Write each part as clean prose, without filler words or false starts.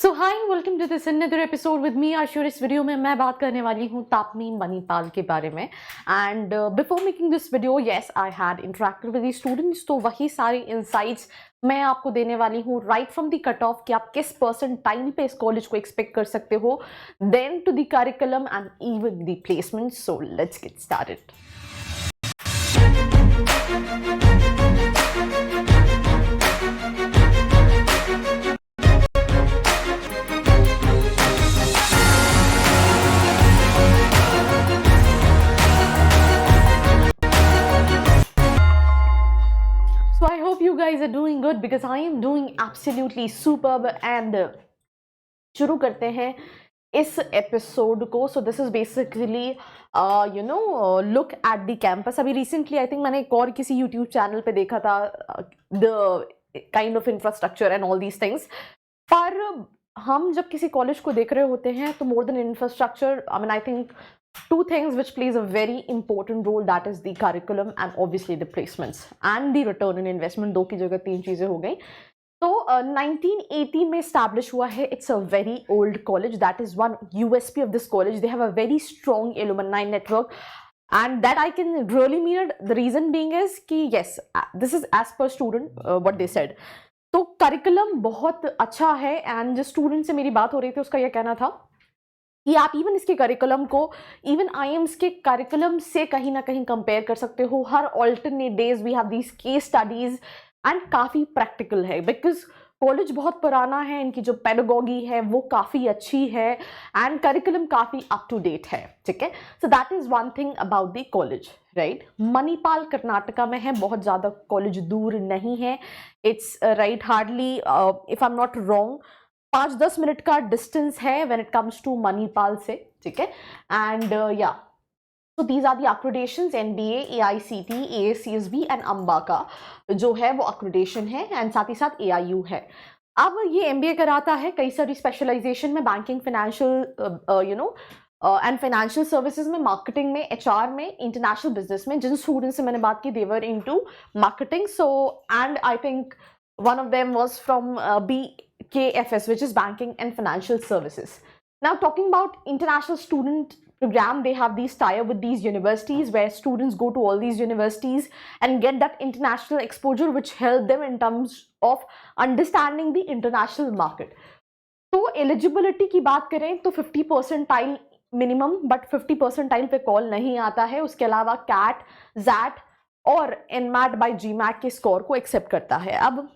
So hi welcome to this another episode with me Ashur. इस video में मैं बात करने वाली हूँ तापनी मणिपाल के बारे में। And before making this video yes I had interacted with the students, तो वही सारी इंसाइट्स मैं आपको देने वाली हूँ right from the cut off कि आप किस परसेंटाइल पे इस कॉलेज को एक्सपेक्ट कर सकते हो, then to the curriculum and even the placement. So let's get started. So I hope you guys are doing good because I am doing absolutely superb and शुरू करते हैं इस एपिसोड को। So this is basically look at the campus. अभी recently I think मैंने एक और किसी यूट्यूब चैनल पे देखा था the kind of infrastructure and all these things. पर हम जब किसी कॉलेज को देख रहे होते हैं तो more than infrastructure I mean I think two things which plays a very important role, that is the curriculum and obviously the placements and the return on investment। दो की जगह तीन चीजें हो गई। तो 1980 में स्टैब्लिश हुआ है। It's a very old college, that is one USP of this college. They have a very strong alumni network and that I can really mean it. The reason being is कि yes, this is as per student what they said। तो curriculum बहुत अच्छा है and जिस student से मेरी बात हो रही थी उसका यह कहना था कि आप इवन इसके करिकुलम को इवन आईएम्स के करिकुलम से कहीं ना कहीं कंपेयर कर सकते हो। हर alternate days we have these case studies and काफ़ी प्रैक्टिकल है बिकॉज कॉलेज बहुत पुराना है, इनकी जो पेडागोगी है वो काफ़ी अच्छी है एंड करिकुलम काफ़ी अप टू डेट है। ठीक है, so that is one thing about the college right. Manipal Karnataka में है, बहुत ज़्यादा कॉलेज दूर नहीं है। It's right hardly if I am not wrong 5-10 minute का डिस्टेंस है when it comes to Manipal से। ठीक है, एंड या so these are the accreditations NBA, AICT, AICSB and AMBA का जो है वो अक्रेडिटेशन है एंड साथ ही साथ एआईयू है। अब ये एमबीए कराता है कई सारी स्पेशलाइजेशन में, banking, financial and financial services में, मार्केटिंग में, एचआर में, इंटरनेशनल बिजनेस में। जिन स्टूडेंट्स से मैंने बात की they were into marketing. So and I think one of them was from BKFS, which is Banking and Financial Services. Now, talking about international student program, they have these tie-up with these universities where students go to all these universities and get that international exposure, which help them in terms of understanding the international market. तो eligibility की बात करें तो 50 percentile minimum, but 50 percentile पे call नहीं आता है। उसके अलावा कैट, जैट और एनमैट बाय जीमैट के स्कोर को एक्सेप्ट करता है। अब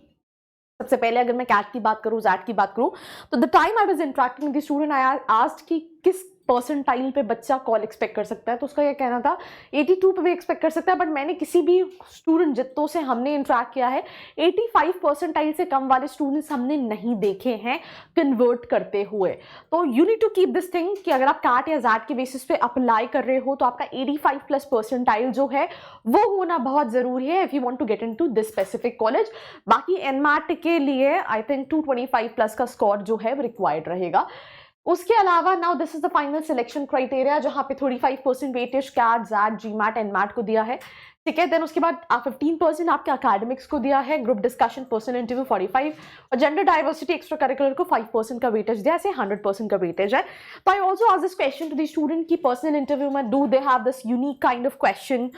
सबसे पहले अगर मैं कैट की बात करूं, जैट की बात करूं, तो the time I was interacting with the student I asked कि किस परसेंटाइल पे बच्चा कॉल एक्सपेक्ट कर सकता है, तो उसका ये कहना था 82 पे भी एक्सपेक्ट कर सकता है। बट मैंने किसी भी स्टूडेंट जितनों से हमने इंटरेक्ट किया है 85 परसेंटाइल से कम वाले स्टूडेंट्स हमने नहीं देखे हैं कन्वर्ट करते हुए। तो you need to keep this thing कि अगर आप कैट या जैट के बेसिस पे अप्लाई कर रहे हो तो आपका 85 प्लस परसेंटाइल जो है वो होना बहुत जरूरी है if you want to get into this specific college. बाकी एनमैट के लिए आई थिंक 225 प्लस का स्कोर जो है वो रिक्वायर्ड रहेगा। उसके अलावा now this is the final selection criteria जहां पे 35% weightage CAT, XAT, GMAT, NMAT को दिया है। ठीक है, देन उसके बाद 15% आपके अकेडमिक्स को दिया है, ग्रुप डिस्कशन, पर्सनल इंटरव्यू 45 और जेंडर डाइवर्सिटी एक्स्ट्रा करिकुलर को 5% का वेटेज दिया, ऐसे 100% का वेटेज है। तो I also ask this question to the student की पर्सनल इंटरव्यू में do they have this unique kind of question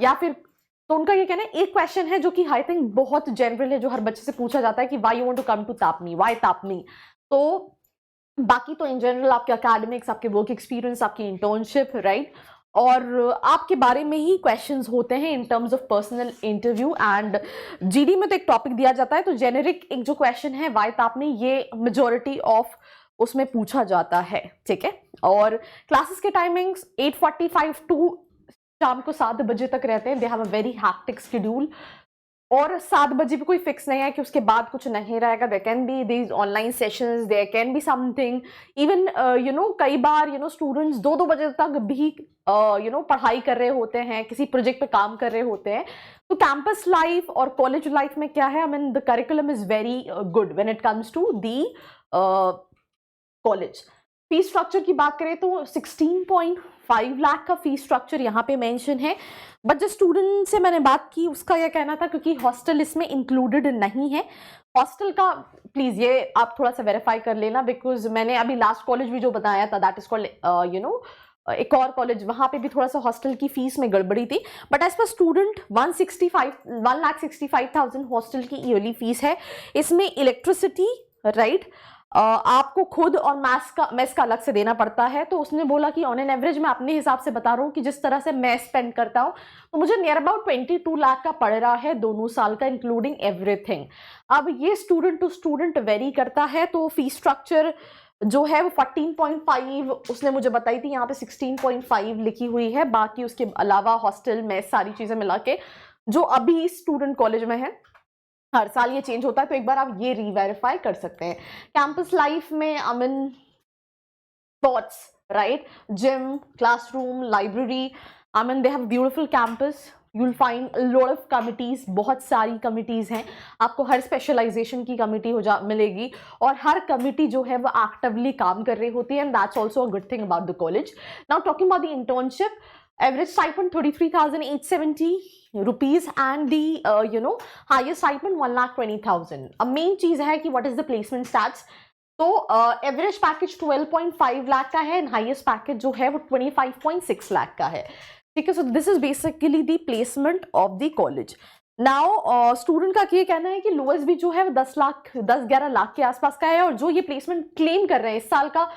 या फिर, तो उनका ये कहना है एक क्वेश्चन है जो कि आई थिंक बहुत जनरल है, जो हर बच्चे से पूछा जाता है कि why you want to come to TAPMI, why TAPMI. तो बाकी तो इन जनरल आपके अकेडमिक्स, आपके वर्क एक्सपीरियंस, आपकी इंटर्नशिप राइट, और आपके बारे में ही क्वेश्चंस होते हैं in terms of personal interview. And GD में तो एक टॉपिक दिया जाता है, तो जेनेरिक एक जो क्वेश्चन है व्हाई तापनी, ये मेजॉरिटी ऑफ उसमें पूछा जाता है। ठीक है, और क्लासेस के टाइमिंग्स 8:45 टू शाम को 7 बजे तक रहते हैं। They have a very hectic schedule और 7 बजे भी कोई फिक्स नहीं है कि उसके बाद कुछ नहीं रहेगा। There can be these online sessions, there can be something even कई बार स्टूडेंट्स 2-2 बजे तक भी पढ़ाई कर रहे होते हैं, किसी प्रोजेक्ट पे काम कर रहे होते हैं। तो कैंपस लाइफ और कॉलेज लाइफ में क्या है, I mean the curriculum is very good when it comes to the college. Fees structure की बात करें तो 16.5 5 लाख का फीस स्ट्रक्चर यहाँ पे मेंशन है। बट जो स्टूडेंट से मैंने बात की उसका यह कहना था क्योंकि हॉस्टल इसमें इंक्लूडेड नहीं है, हॉस्टल का प्लीज़ ये आप थोड़ा सा वेरीफाई कर लेना, बिकॉज मैंने अभी लास्ट कॉलेज भी जो बताया था दैट इज कॉल्ड एक और कॉलेज, वहाँ पे भी थोड़ा सा हॉस्टल की फीस में गड़बड़ी थी। But as per student 1,65,000 hostel की ईयरली फीस है। इसमें इलेक्ट्रिसिटी राइट आपको खुद और मेस का अलग से देना पड़ता है। तो उसने बोला कि ऑन एन एवरेज मैं अपने हिसाब से बता रहा हूँ कि जिस तरह से मैं स्पेंड करता हूँ तो मुझे नियर अबाउट 22 लाख का पड़ रहा है दोनों साल का इंक्लूडिंग एवरीथिंग। अब ये स्टूडेंट टू स्टूडेंट वेरी करता है। तो फीस स्ट्रक्चर जो है वो 14.5 उसने मुझे बताई थी, यहाँ पे 16.5 लिखी हुई है। बाकी उसके अलावा हॉस्टल में सारी चीजें मिला के जो अभी स्टूडेंट कॉलेज में है, हर साल ये चेंज होता है, तो एक बार आप ये रीवेरीफाई कर सकते हैं। कैंपस लाइफ में I mean thoughts right, gym, classroom, library, I mean they have beautiful campus, you will find lot of committees, बहुत सारी कमिटीज हैं। आपको हर स्पेशलाइजेशन की कमिटी मिलेगी और हर कमिटी जो है वो एक्टिवली काम कर रही होती है, and that's also a good thing about the college. Now talking about the internship, average stipend 33,870 rupees and the highest stipend 1,20,000। अब मेन चीज है कि what is the placement stats। तो एवरेज पैकेज 12.5 लाख का है एंड हाईएस्ट पैकेज जो है वो 25.6 लाख का है। ठीक है, so this is basically the placement of the college. Now student का ये कहना है कि लोएस्ट भी जो है वो 10-11 लाख के आसपास का है, और जो ये प्लेसमेंट क्लेम कर रहे हैं इस साल का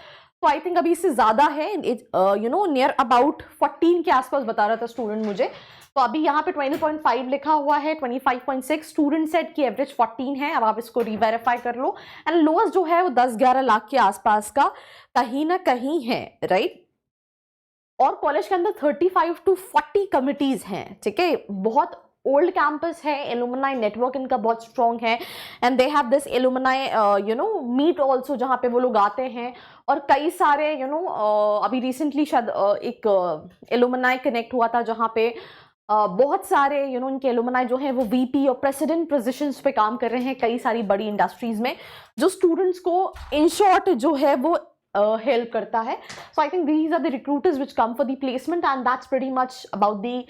तो आई थिंक अभी इससे ज्यादा है, नियर अबाउट 14 के आसपास बता रहा था स्टूडेंट मुझे। तो अभी यहाँ पे 20.5 लिखा हुआ है, 25.6 स्टूडेंट सेट की एवरेज 14 है। अब आप इसको रीवेरीफाई कर लो, एंड लोएस्ट जो है वो 10-11 लाख के आसपास का कहीं ना कहीं है राइट। और कॉलेज के अंदर 35 to 40 कमिटीज हैं। ठीक है, बहुत ओल्ड कैंपस है, एलुमनाई नेटवर्क इनका बहुत स्ट्रॉन्ग है, and they have this alumni meet also जहाँ पे वो लोग आते हैं। और कई सारे अभी रिसेंटली शायद एक एलुमनाई कनेक्ट हुआ था जहाँ पे बहुत सारे इनके एलुमनाई जो हैं वो वीपी और प्रेसिडेंट पोजीशंस पे काम कर रहे हैं कई सारी बड़ी इंडस्ट्रीज में, जो स्टूडेंट्स को इन शॉर्ट जो है वो हेल्प करता है। So I think these are the recruiters which come for the placement, and that's pretty much about the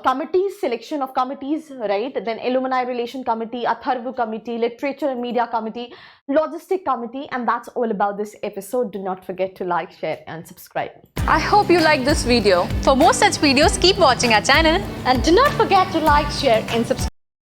committees, selection of committees, right? Then alumni relation committee, Atharva committee, literature and media committee, logistic committee, and that's all about this episode. Do not forget to like, share and subscribe. I hope you liked this video. For more such videos, keep watching our channel and do not forget to like, share and subscribe.